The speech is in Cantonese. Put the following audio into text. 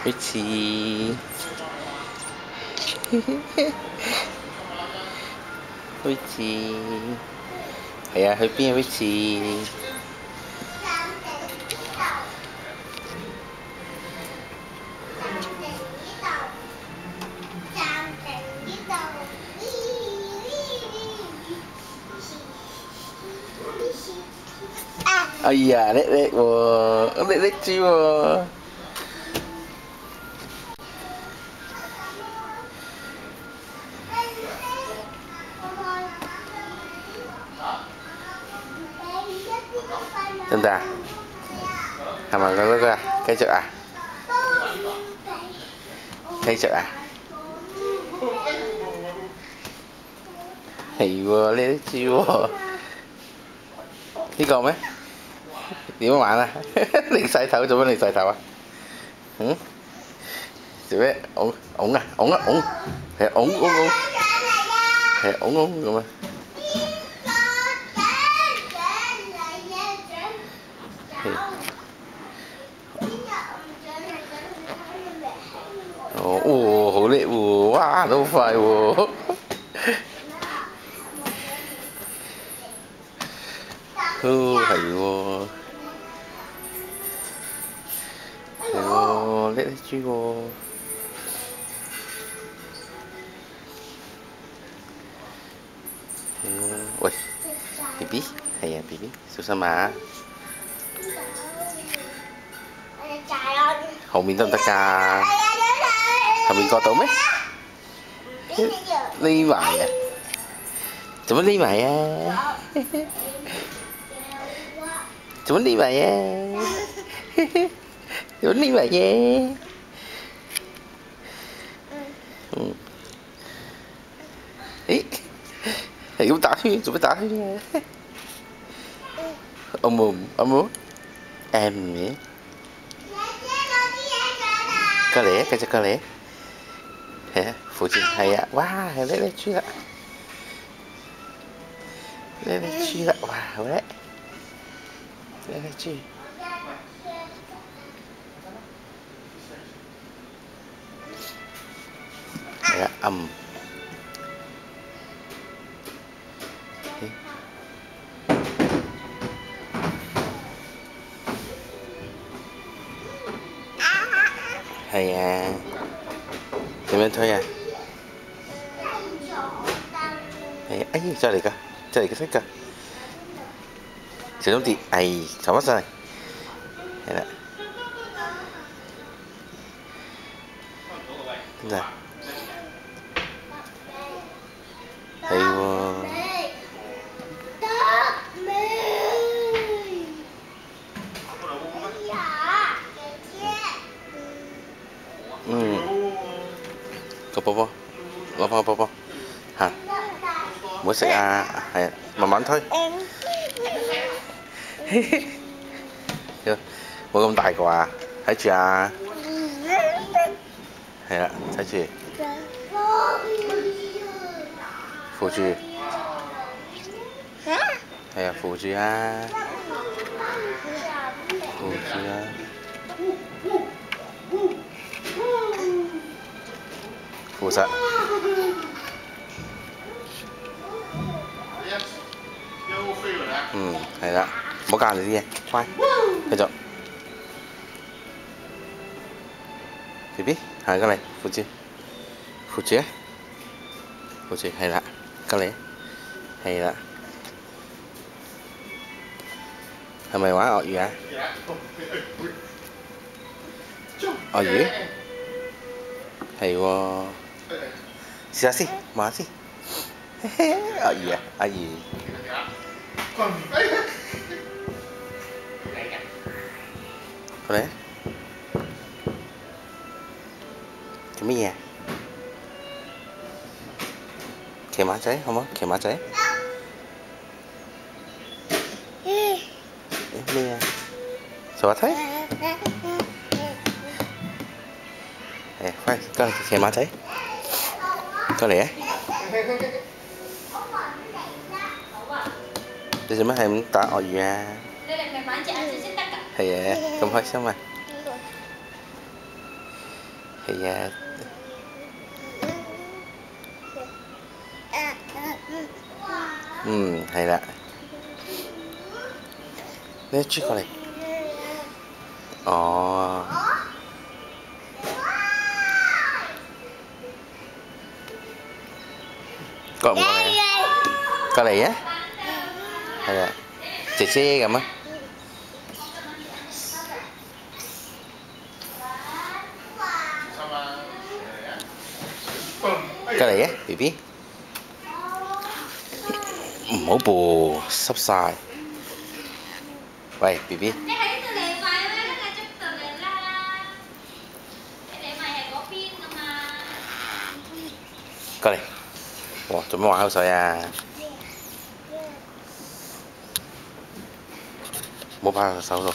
Richie， Richie， 係啊，去邊啊 Richie？ 哎呀，叻叻喎，叻叻豬喎！得唔得啊？係咪嗰個啊？繼續啊！繼續啊！係喎，叻叻豬喎！呢個咩？點樣玩啊？你洗頭做乜？你洗頭啊？嗯？做咩？拱拱啊！拱啊！拱！係拱拱拱！係拱拱咁啊！哦，好叻喎！哇，都好快喎！哦，係喎，係喎，叻叻豬喎！係喎，喂 ，BB， 係啊 ，BB， 小心啊！後面得唔得㗎？後面角度咩？匿埋啊！做乜匿埋啊？做乜匿埋啊？做乜匿埋嘅？嗯。咦？係咁打圈，做乜打圈啊？阿毛阿毛，em nhỉ? Cơ lẽ, cái cho cơ lẽ. Hả? Phụ chị hay ạ. Wow, lấy lấy truy ạ. Lấy lấy truy ạ. Wow, đấy. Lấy lấy truy. Đấy, âm. Hay à. Thì bên thôi à. Hay ấy cho đi cái sách cơ. Sử dụng thì ai sao mất rồi. Hay là. Rồi. Hay quá. Có bò hả? Muốn食啊？係啊，慢慢推。冇咁大個啊！睇住啊！係啦，睇住。扶住。係啊，扶住啊！扶住啊！扶實。係啦，唔好教你啲嘢，乖，繼續。BB， 行過嚟，扶住，扶住啊，扶住，係啦，過嚟，係啦，係咪玩鱷魚啊？鱷魚，係喎，試下先，望下先，鱷魚啊，鱷魚。過嚟，做乜嘢？騎馬仔好冇？騎馬仔？咩啊？坐下睇。係，快過嚟騎馬仔，過嚟啊！你做乜係咁打鱷魚啊？係啊，咁開心啊！係啊。係啦。你轉過嚟。哦。過唔過嚟啊？過嚟啊！係啊，姐姐咁啊。過嚟啊 ，BB。唔好噃，濕晒。喂 ，BB。你喺呢度嚟買咩？梗係捉到你啦！你嚟買係嗰邊㗎嘛？過嚟。哇！做咩玩口水啊？冇擺喺手度。